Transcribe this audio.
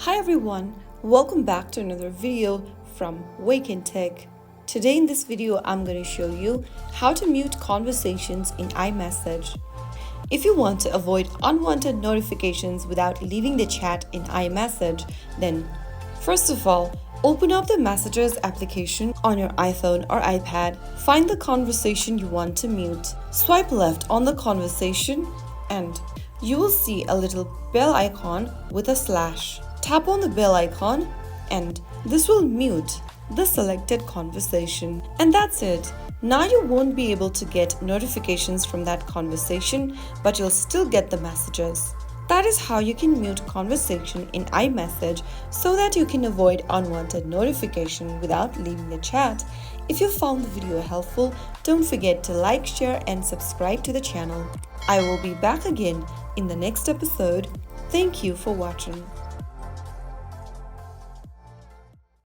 Hi everyone, welcome back to another video from Wake&Tech. Today in this video, I'm going to show you how to mute conversations in iMessage. If you want to avoid unwanted notifications without leaving the chat in iMessage, then first of all, open up the Messages application on your iPhone or iPad. Find the conversation you want to mute. Swipe left on the conversation and you will see a little bell icon with a slash. Tap on the bell icon and this will mute the selected conversation. And that's it. Now you won't be able to get notifications from that conversation, but you'll still get the messages. That is how you can mute conversation in iMessage so that you can avoid unwanted notification without leaving the chat. If you found the video helpful, don't forget to like, share and subscribe to the channel. I will be back again in the next episode. Thank you for watching.